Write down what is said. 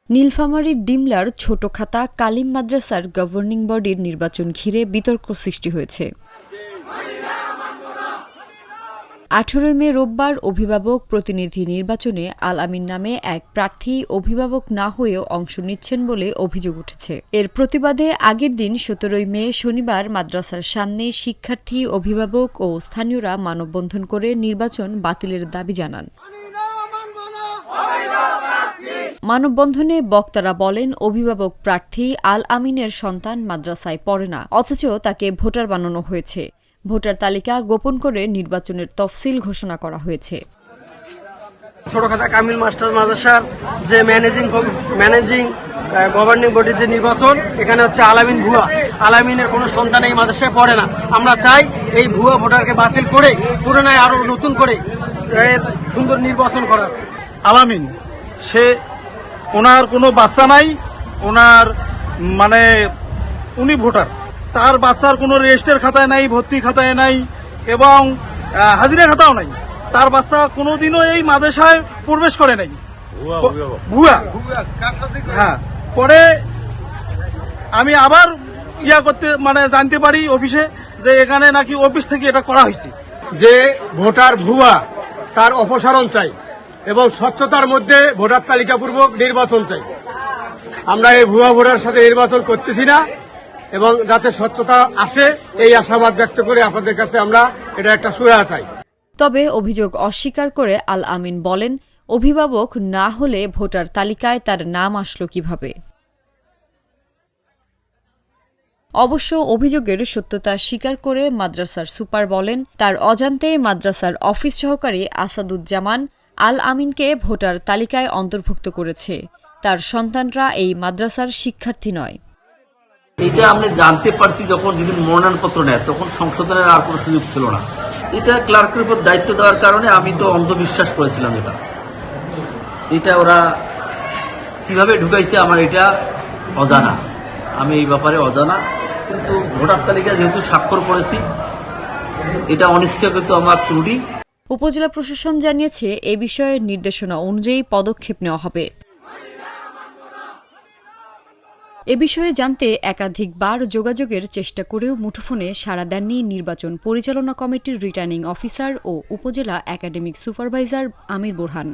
নীলফামারীর ডিমলার ছোটখাতা কালিম মাদ্রাসার গভর্নিং বডির নির্বাচন ঘিরে বিতর্ক সৃষ্টি হয়েছে। 18 মে রোববার অভিভাবক প্রতিনিধি নির্বাচনে আল আমিন নামে এক প্রার্থী অভিভাবক না হয়েও অংশ নিচ্ছেন বলে অভিযোগ উঠেছে। এর প্রতিবাদে আগের দিন 17 মে শনিবার মাদ্রাসার সামনে শিক্ষার্থী, অভিভাবক ও স্থানীয়রা মানববন্ধন করে নির্বাচন বাতিলের দাবি জানান। মানববন্ধনে বক্তারা বলেন, অভিভাবক প্রার্থী আল আমিনের সন্তান মাদ্রাসায় পড়ে না, অথচ তাকে ভোটার বানানো হয়েছে। ভোটার তালিকা গোপন করে নির্বাচনের তফসিল ঘোষণা করা হয়েছে। ছোটখাতা কামিল মাস্টার মাদ্রাসার যে ম্যানেজিং গভর্নিং বডির যে নির্বাচন, এখানে হচ্ছে আলামিন ভুয়া। আলামিনের কোনো সন্তান এই মাদ্রাসায় পড়ে না। আমরা চাই এই ভুয়া ভোটারকে বাতিল করে পুরোনায় আরো নতুন করে সুন্দর নির্বাচন করা। আলামিন সে ওনার কোনো বাচ্চা নাই, ওনার উনি ভোটার, তার বাচ্চার কোনো রেজিস্টার খাতায় নাই, ভর্তি খাতায় নাই এবং হাজিরা খাতাও নাই। তার বাচ্চা কোনোদিনও এই মাদ্রাসায় প্রবেশ করে নাই। ভুয়া। হ্যাঁ, পরে আমি আবার জানতে পারি অফিসে যে এখানে নাকি অফিস থেকে এটা করা হয়েছে। যে ভোটার ভুয়া, তার অপসারণ চাই এবং স্বচ্ছতার মধ্যে ভোটার তালিকাপূর্বক নির্বাচন চাই। আমরা এই ভুয়া ভোটার সাথে নির্বাচন করতেছি না এবং যাতে স্বচ্ছতা আসে এই আশাবাদ ব্যক্ত করে আপনাদের কাছে আমরা এটা একটা সুরাহা চাই। তবে অভিযোগ অস্বীকার করে আল আমিন বলেন, অভিভাবক না হলে ভোটার তালিকায় তার নাম আসলো কিভাবে? অবশ্য অভিযোগের সত্যতা স্বীকার করে মাদ্রাসার সুপার বলেন, তার অজান্তে মাদ্রাসার অফিস সহকারী আসাদুজ্জামান আল আমিনকে ভোটার তালিকায় অন্তর্ভুক্ত করেছে। তার সন্তানরা এই মাদ্রাসার শিক্ষার্থী নয়। এটা আমি জানতে পারছি যখন যেদিন মনোনয়নপত্র নেয়, তখন সংশোধনের আর কোনো সুযোগ ছিল না। এটা ক্লার্কের উপর দায়িত্ব দেওয়ার কারণে আমি তো অন্ধবিশ্বাস করেছিলাম। এটা ওরা কিভাবে ঢুকাইছে আমার এটা অজানা, আমি এই ব্যাপারে অজানা। কিন্তু ভোটার তালিকা যেহেতু স্বাক্ষর করেছি, এটা অনিচ্ছাকৃত আমার ত্রুটি। উপজেলা প্রশাসন জানিয়েছে, এ বিষয়ে নির্দেশনা অনুযায়ী পদক্ষেপ নেওয়া হবে। এ বিষয়ে জানতে একাধিকবার যোগাযোগের চেষ্টা করেও মুঠোফোনে সাড়া দেননি নির্বাচন পরিচালনা কমিটির রিটার্নিং অফিসার ও উপজেলা একাডেমিক সুপারভাইজার আমির বোরহান।